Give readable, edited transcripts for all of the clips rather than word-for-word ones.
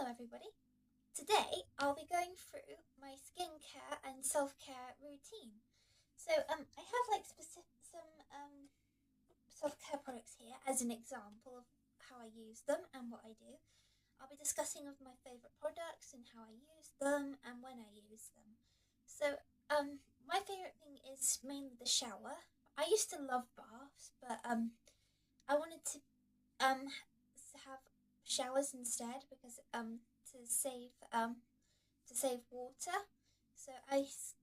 Hello everybody. Today I'll be going through my skincare and self-care routine. I have some self-care products here as an example of how I use them and what I do. I'll be discussing of my favorite products and how I use them and when I use them. My favorite thing is mainly the shower. I used to love baths, but I wanted um to have showers instead because to save water.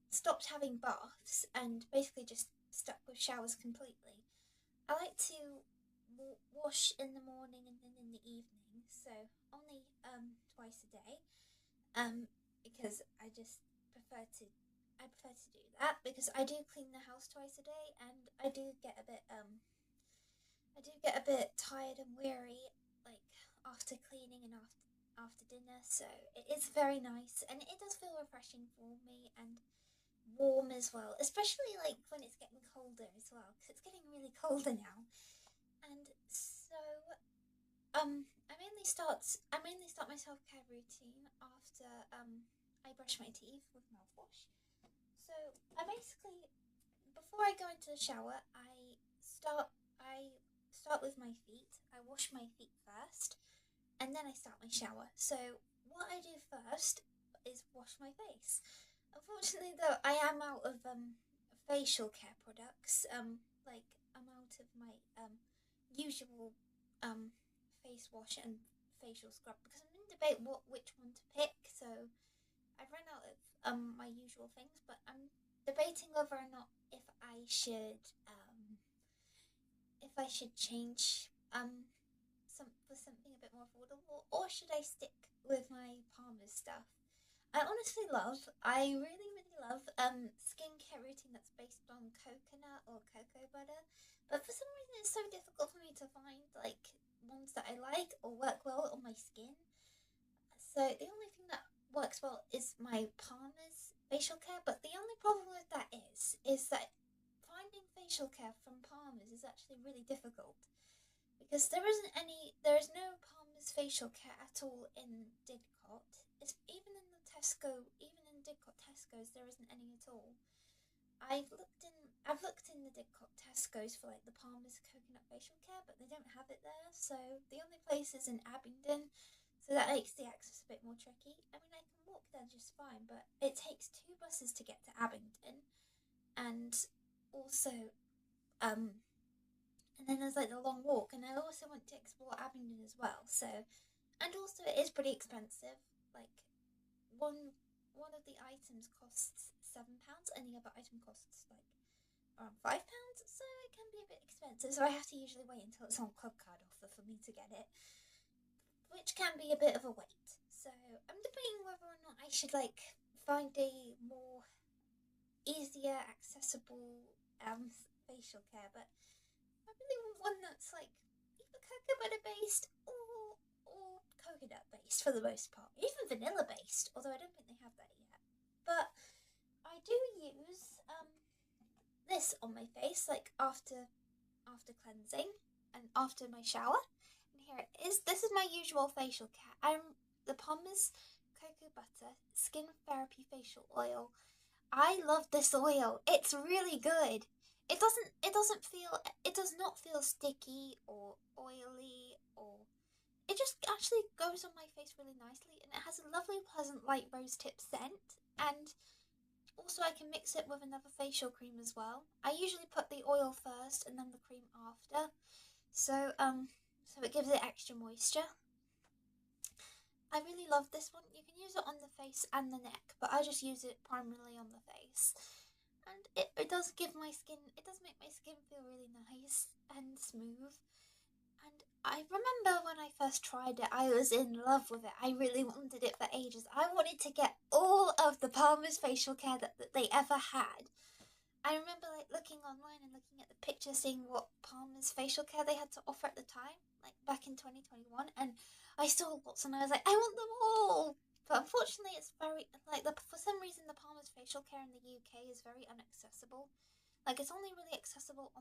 Stopped having baths and basically just stuck with showers completely. I like to wash in the morning and then in the evening, so only twice a day. Um, because I prefer to do that because I do clean the house twice a day and I do get a bit tired and weary, like after cleaning and after dinner. So it is very nice, and it does feel refreshing for me and warm as well. Especially like when it's getting colder as well, because it's getting really colder now. And so, I mainly start my self care routine after I brush my teeth with mouthwash. So I basically before I go into the shower, I start with my feet. I wash my feet first, and then I start my shower. So what I do first is wash my face. Unfortunately, though, I am out of facial care products. I'm out of my usual um face wash and facial scrub because I'm in debate which one to pick. So I've run out of my usual things, but I'm debating whether or not if I should change for something a bit more affordable, or should I stick with my Palmer's stuff? I really love skincare routine that's based on coconut or cocoa butter, but for some reason it's so difficult for me to find like ones that I like or work well on my skin. So the only thing that works well is my Palmer's facial care, but the only problem with that is that finding facial care from Palmer's is actually really difficult because there is no Palmer's facial care at all in Didcot. Even in Didcot Tesco's, there isn't any at all. I've looked in the Didcot Tesco's for like the Palmer's coconut facial care, but they don't have it there. So the only place is in Abingdon, so that makes the access a bit more tricky. I mean, I can walk there just fine, but it takes two buses to get to Abingdon, and also um and then there's like the long walk, and I also want to explore Abingdon as well. So, and also it is pretty expensive. Like one one of the items costs £7, and the other item costs like around £5. So it can be a bit expensive. So I have to usually wait until it's on club card offer for me to get it, which can be a bit of a wait. So I'm debating whether or not I should like find a more easier, accessible facial care, but I really want one that's like either cocoa butter based or coconut based for the most part. Even vanilla based, although I don't think they have that yet. But I do use this on my face like after cleansing and after my shower. And here it is. This is my usual facial care. I'm the Palmer's Cocoa Butter Skin Therapy Facial Oil. I love this oil. It's really good. It does not feel sticky or oily or it just actually goes on my face really nicely, and it has a lovely pleasant light rose tip scent, and also I can mix it with another facial cream as well. I usually put the oil first and then the cream after. So it gives it extra moisture. I really love this one. You can use it on the face and the neck, but I just use it primarily on the face. And it does it does make my skin feel really nice and smooth. And I remember when I first tried it, I was in love with it. I really wanted it for ages. I wanted to get all of the Palmer's facial care that they ever had. I remember like looking online and looking at the pictures, seeing what Palmer's facial care they had to offer at the time, like back in 2021, and I saw lots and I was like, I want them all. But unfortunately, it's very like for some reason the Palmer's facial care in the UK is very inaccessible. Like it's only really accessible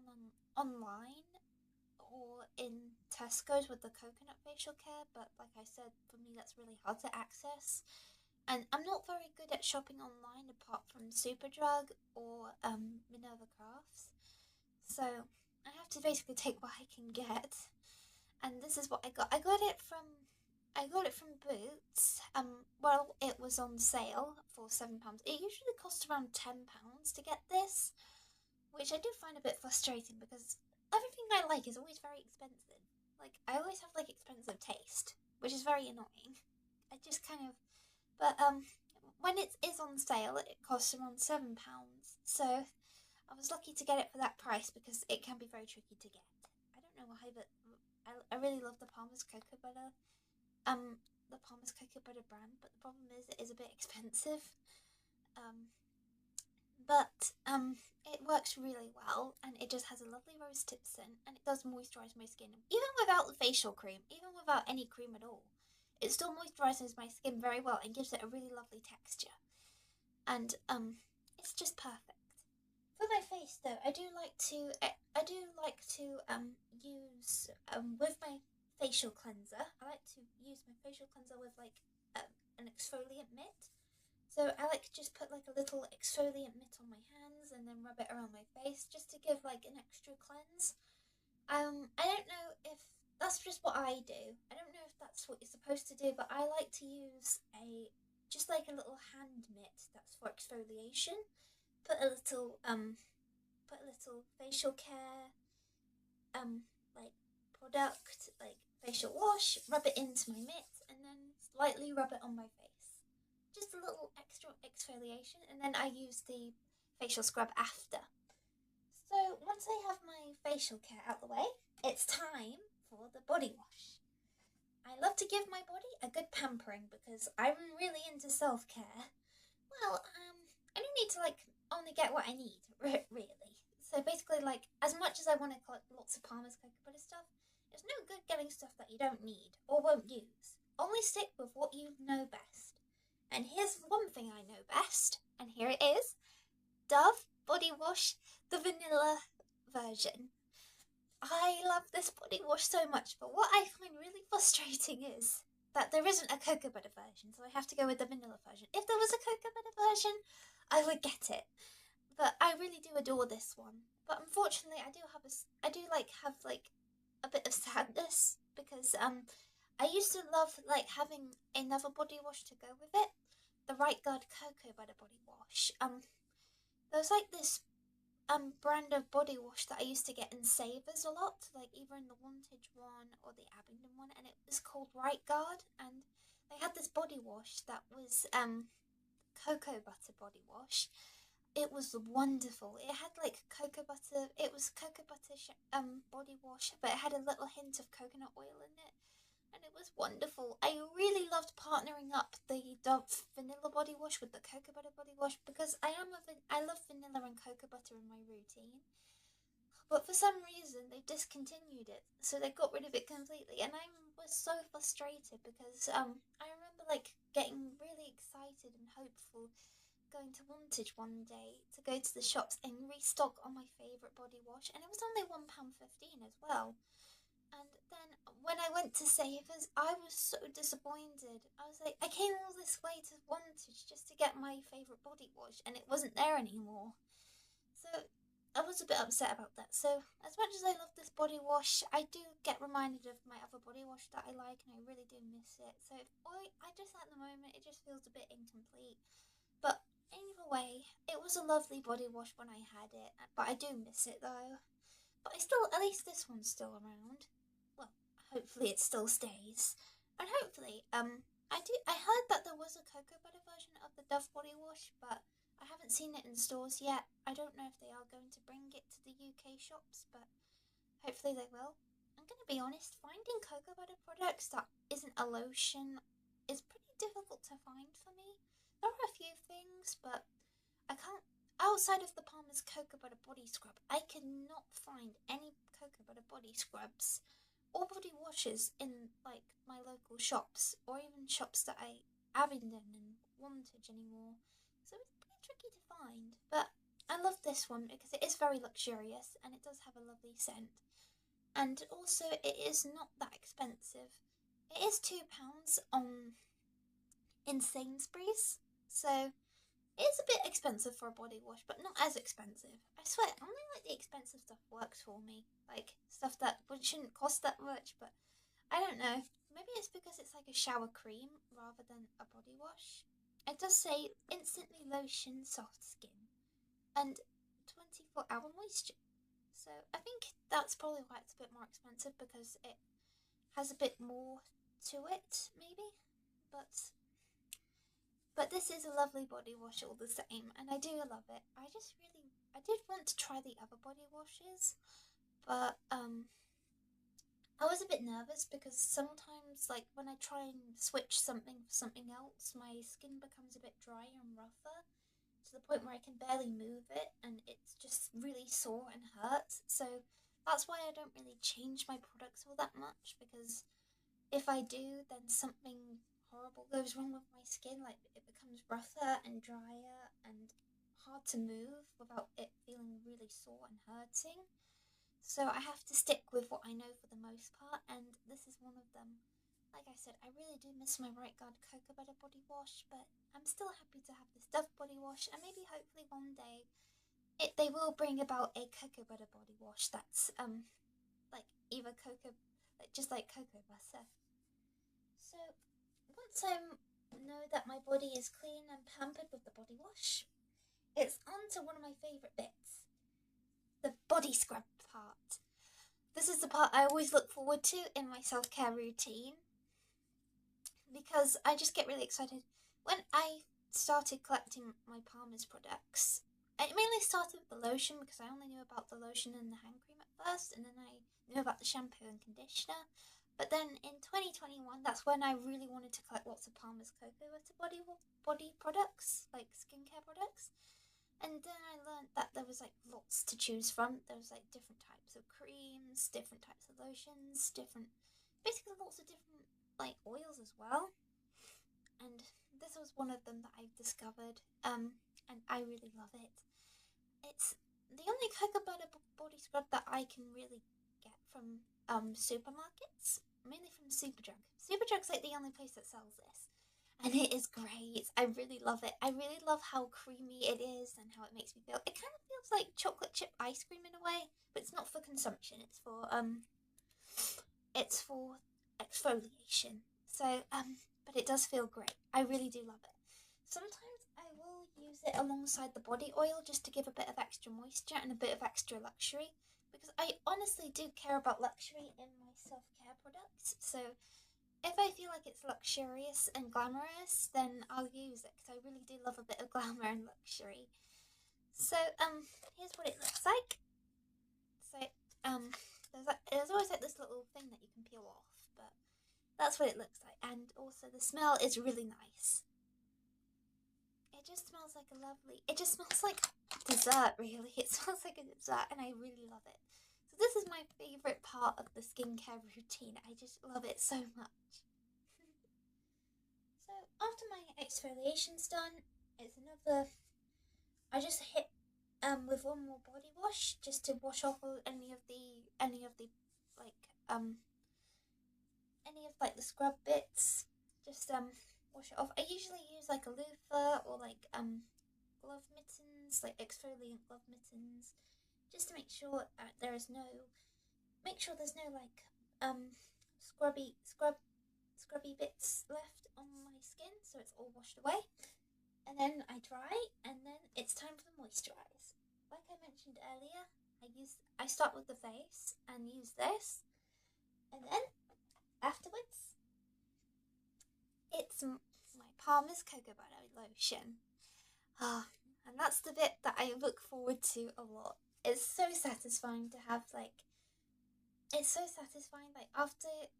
online or in Tesco's with the coconut facial care, but like I said, for me that's really hard to access. And I'm not very good at shopping online apart from Superdrug or Minerva Crafts. So I have to basically take what I can get. And this is what I got. I got it from Boots. Well, it was on sale for £7. It usually costs around £10 to get this, which I do find a bit frustrating because everything I like is always very expensive. Like, I always have like expensive taste, which is very annoying. I just kind of, but when it is on sale, it costs around £7. So I was lucky to get it for that price because it can be very tricky to get. I don't know why, but I really love the Palmer's cocoa butter. The Palmer's cocoa butter brand, but the problem is it is a bit expensive. But it works really well, and it just has a lovely rose tip scent, and it does moisturize my skin, even without the facial cream, even without any cream at all. It still moisturizes my skin very well and gives it a really lovely texture, and it's just perfect. For my face, though, I do like to use with my facial cleanser. I like to use my facial cleanser with like an exfoliant mitt. So I like to just put like a little exfoliant mitt on my hands and then rub it around my face just to give like an extra cleanse. I don't know if that's just what I do. I don't know if that's what you're supposed to do, but I like to use just like a little hand mitt that's for exfoliation. Put a little facial care like product, like facial wash, rub it into my mitt and then lightly rub it on my face. Just a little extra exfoliation, and then I use the facial scrub after. So once I have my facial care out the way, it's time for the body wash. I love to give my body a good pampering because I'm really into self-care. Well, I don't need to like only get what I need, really. So basically, like, as much as I want to collect lots of Palmer's cocoa butter stuff, it's no good getting stuff that you don't need or won't use. Only stick with what you know best. And here's one thing I know best, and here it is. Dove Body Wash, the vanilla version. I love this body wash so much, but what I find really frustrating is that there isn't a cocoa butter version, so I have to go with the vanilla version. If there was a cocoa butter version, I would get it. But I really do adore this one. But unfortunately, I do have a bit of sadness because I used to love like having another body wash to go with it, the Right Guard Cocoa Butter Body Wash. There's like this brand of body wash that I used to get in Savers a lot, like either in the Wantage one or the Abingdon one, and it was called Right Guard, and they had this body wash that was cocoa butter body wash. It was wonderful. It had like cocoa butter. It was cocoa butter body wash, but it had a little hint of coconut oil in it, and it was wonderful. I really loved partnering up the Dove vanilla body wash with the cocoa butter body wash because I love vanilla and cocoa butter in my routine. But for some reason they discontinued it, so they got rid of it completely, and I was so frustrated because I remember like getting really excited and hopeful going to Wantage one day to go to the shops and restock on my favourite body wash, and it was only £1.15 as well. And then when I went to Savers, I was so disappointed. I was like, I came all this way to Wantage just to get my favourite body wash, and it wasn't there anymore. So I was a bit upset about that. So as much as I love this body wash, I do get reminded of my other body wash that I like, and I really do miss it. So I just at the moment it just feels a bit incomplete. But either way, it was a lovely body wash when I had it, but I do miss it though. But at least this one's still around. Well, hopefully it still stays. And hopefully, I heard that there was a cocoa butter version of the Dove body wash, but I haven't seen it in stores yet. I don't know if they are going to bring it to the UK shops, but hopefully they will. I'm going to be honest, finding cocoa butter products that isn't a lotion is pretty difficult to find for me. There are a few things, but I can't. Outside of the Palmer's Cocoa Butter Body Scrub, I cannot find any cocoa butter body scrubs or body washes in like my local shops or even shops that I Abingdon and Wantage anymore. So it's pretty tricky to find. But I love this one because it is very luxurious and it does have a lovely scent. and also it is not that expensive. It is £2 on in Sainsbury's, so it's a bit expensive for a body wash, but not as expensive. I swear, only like the expensive stuff works for me. Like stuff that shouldn't cost that much, but I don't know. Maybe it's because it's like a shower cream rather than a body wash. It does say instantly lotion soft skin and 24-hour moisture. So I think that's probably why it's a bit more expensive, because it has a bit more to it, maybe. But this is a lovely body wash all the same, and I do love it. I did want to try the other body washes, but I was a bit nervous because sometimes, like, when I try and switch something for something else, my skin becomes a bit drier and rougher to the point where I can barely move it, and it's just really sore and hurts. So that's why I don't really change my products all that much, because if I do, then something horrible goes wrong with my skin. Like, it becomes rougher and drier and hard to move without it feeling really sore and hurting. So I have to stick with what I know for the most part, and this is one of them. Like I said, I really do miss my Right Guard Cocoa Butter body wash, but I'm still happy to have this Dove body wash, and maybe hopefully one day they will bring about a cocoa butter body wash that's like either cocoa, like just like cocoa butter. So once I know that my body is clean and pampered with the body wash, it's on to one of my favourite bits, the body scrub part. This is the part I always look forward to in my self-care routine, because I just get really excited. When I started collecting my Palmer's products, it mainly started with the lotion, because I only knew about the lotion and the hand cream at first, and then I knew about the shampoo and conditioner. But then in 2021, that's when I really wanted to collect lots of Palmer's Cocoa Butter body products, like skincare products. And then I learned that there was like lots to choose from. There was like different types of creams, different types of lotions, basically lots of different like oils as well. And this was one of them that I discovered, and I really love it. It's the only cocoa butter body scrub that I can really get from supermarkets, mainly from Superdrug. Superdrug's like the only place that sells this, and it is great. I really love it. I really love how creamy it is and how it makes me feel. It kind of feels like chocolate chip ice cream in a way, but it's not for consumption. It's for exfoliation. So but it does feel great. I really do love it. Sometimes I will use it alongside the body oil just to give a bit of extra moisture and a bit of extra luxury, because I honestly do care about luxury in my self-care products. So if I feel like it's luxurious and glamorous, then I'll use it, because I really do love a bit of glamour and luxury. So here's what it looks like. So there's always like this little thing that you can peel off, but that's what it looks like. And also the smell is really nice. It just smells like it just smells like dessert, really. It smells like a dessert, and I really love it. So this is my favourite part of the skincare routine. I just love it so much. So after my exfoliation's done, it's another. I just hit with one more body wash just to wash off any of the like any of like the scrub bits. Just wash it off. I usually use like a loofah or like glove mittens, like exfoliant glove mittens, just to make sure there's no like scrubby bits left on my skin, so it's all washed away. And then I dry, and then it's time to moisturize. Like I mentioned earlier, I start with the face and use this, and then afterwards it's my Palmer's Cocoa Butter lotion. And that's the bit that I look forward to a lot. It's so satisfying to have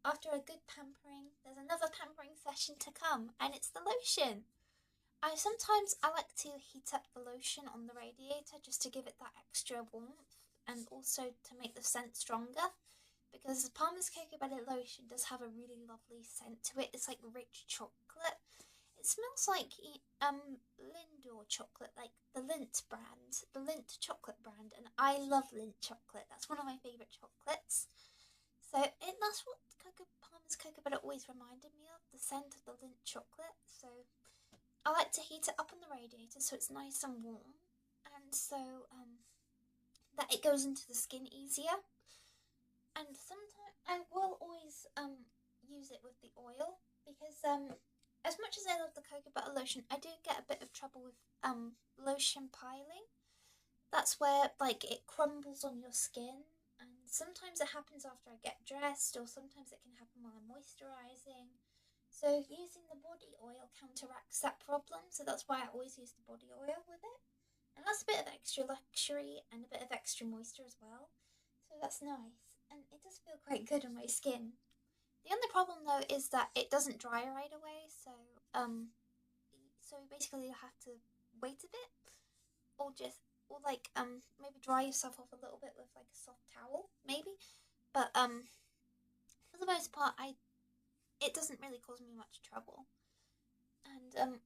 after a good pampering, there's another pampering session to come, and it's the lotion. I like to heat up the lotion on the radiator just to give it that extra warmth, and also to make the scent stronger, because Palmer's Cocoa Butter lotion does have a really lovely scent to it. It's like rich chocolate. It smells like Lindor chocolate, like the Lindt chocolate brand, and I love Lindt chocolate. That's one of my favourite chocolates. So that's what Palmer's cocoa butter always reminded me of, the scent of the Lindt chocolate. So I like to heat it up on the radiator so it's nice and warm, and so that it goes into the skin easier. And sometimes I will always use it with the oil because as much as I love the cocoa butter lotion, I do get a bit of trouble with lotion piling. That's where like it crumbles on your skin, and sometimes it happens after I get dressed, or sometimes it can happen while I'm moisturising. So using the body oil counteracts that problem, so that's why I always use the body oil with it. And that's a bit of extra luxury and a bit of extra moisture as well. So that's nice, and it does feel quite good on my skin. The only problem though is that it doesn't dry right away, so basically you have to wait a bit, or like maybe dry yourself off a little bit with like a soft towel, maybe. But for the most part, it doesn't really cause me much trouble. And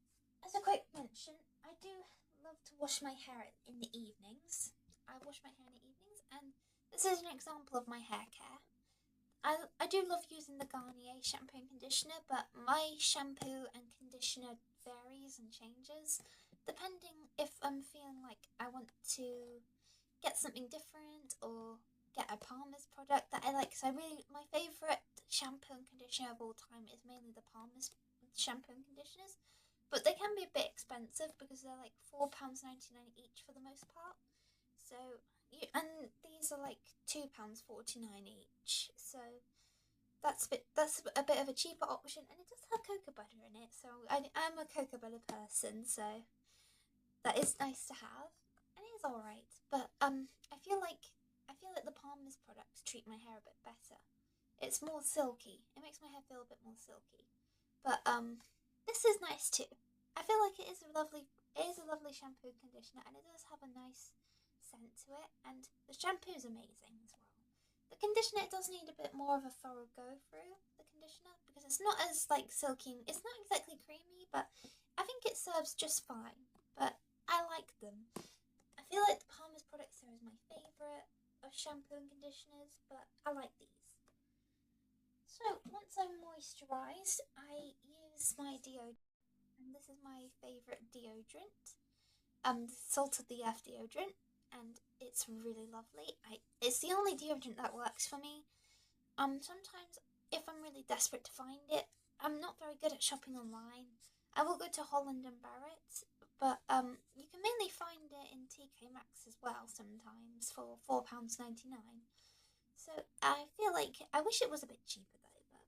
as a quick mention, I do love to wash my hair in the evenings. I wash my hair in the evenings, and this is an example of my hair care. I do love using the Garnier shampoo and conditioner, but my shampoo and conditioner varies and changes depending if I'm feeling like I want to get something different or get a Palmer's product that I like. So my favourite shampoo and conditioner of all time is mainly the Palmer's shampoo and conditioners, but they can be a bit expensive because they're like £4.99 each for the most part. So and these are like £2.49 each. So that's a bit of a cheaper option, and it does have cocoa butter in it. So I'm a cocoa butter person, so that is nice to have, and it is all right. But I feel like the Palmer's products treat my hair a bit better. It's more silky. It makes my hair feel a bit more silky. But this is nice too. I feel like it is a lovely shampoo and conditioner, and it does have a nice scent to it, and the shampoo is amazing as well. The conditioner, it does need a bit more of a thorough go through, the conditioner, because it's not as like silky. It's not exactly creamy, but I think it serves just fine. But I like them. I feel like the Palmer's product serum is my favourite of shampoo and conditioners, but I like these. So once I'm moisturised, I use my deodorant, and this is my favourite deodorant. Salt of the Earth deodorant, and it's really lovely. It's the only deodorant that works for me. Sometimes if I'm really desperate to find it, I'm not very good at shopping online. I will go to Holland and Barrett, but you can mainly find it in TK Maxx as well sometimes for £4.99. So I feel like I wish it was a bit cheaper though, but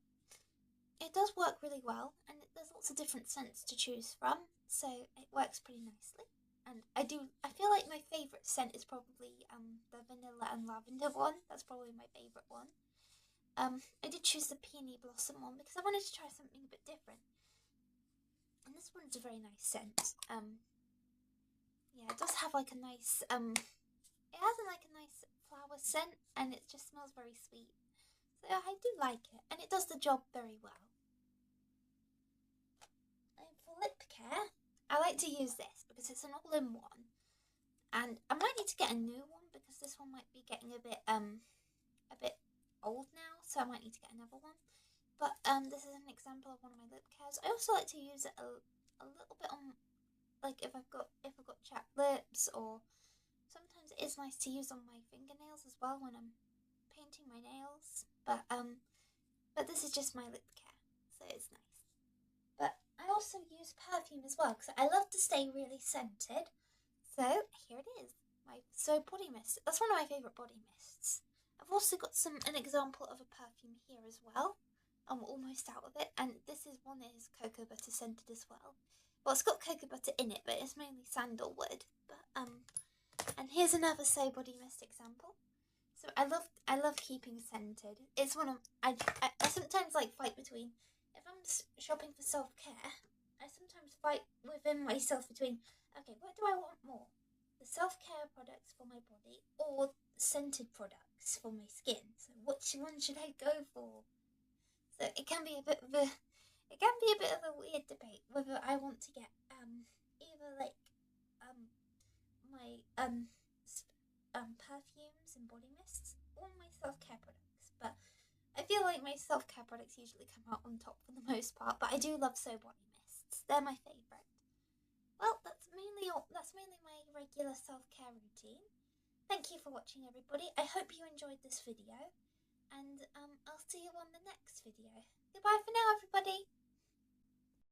it does work really well, and there's lots of different scents to choose from, so it works pretty nicely. And I feel like my favourite scent is probably the vanilla and lavender one. That's probably my favourite one. I did choose the peony blossom one because I wanted to try something a bit different. And this one's a very nice scent. Yeah, it does have like a nice it has like a nice flower scent, and it just smells very sweet. So I do like it, and it does the job very well. And for lip care, I like to use this because it's an all-in-one, and I might need to get a new one because this one might be getting a bit old now, so I might need to get another one. But this is an example of one of my lip cares. I also like to use it a little bit on, like if I've got chapped lips, or sometimes it is nice to use on my fingernails as well when I'm painting my nails. But this is just my lip care, so it's nice. But I also use perfume as well because I love to stay really scented. So here it is, my body mist. That's one of my favourite body mists. I've also got an example of a perfume here as well. I'm almost out of it, and this is one that is cocoa butter scented as well. Well, it's got cocoa butter in it, but it's mainly sandalwood. But and here's another So Body Mist example. So I love keeping scented. It's one of I sometimes like fight between, if I'm shopping for self care, I sometimes fight within myself between, okay, what do I want more? The self care products for my body or scented products for my skin? So which one should I go for? So it can be a bit of a weird debate whether I want to get either like my perfumes and body mists or my self care products. But my self-care products usually come out on top for the most part, but I do love So Body Mists. They're my favourite. Well, that's mainly my regular self-care routine. Thank you for watching, everybody. I hope you enjoyed this video, and I'll see you on the next video. Goodbye for now, everybody.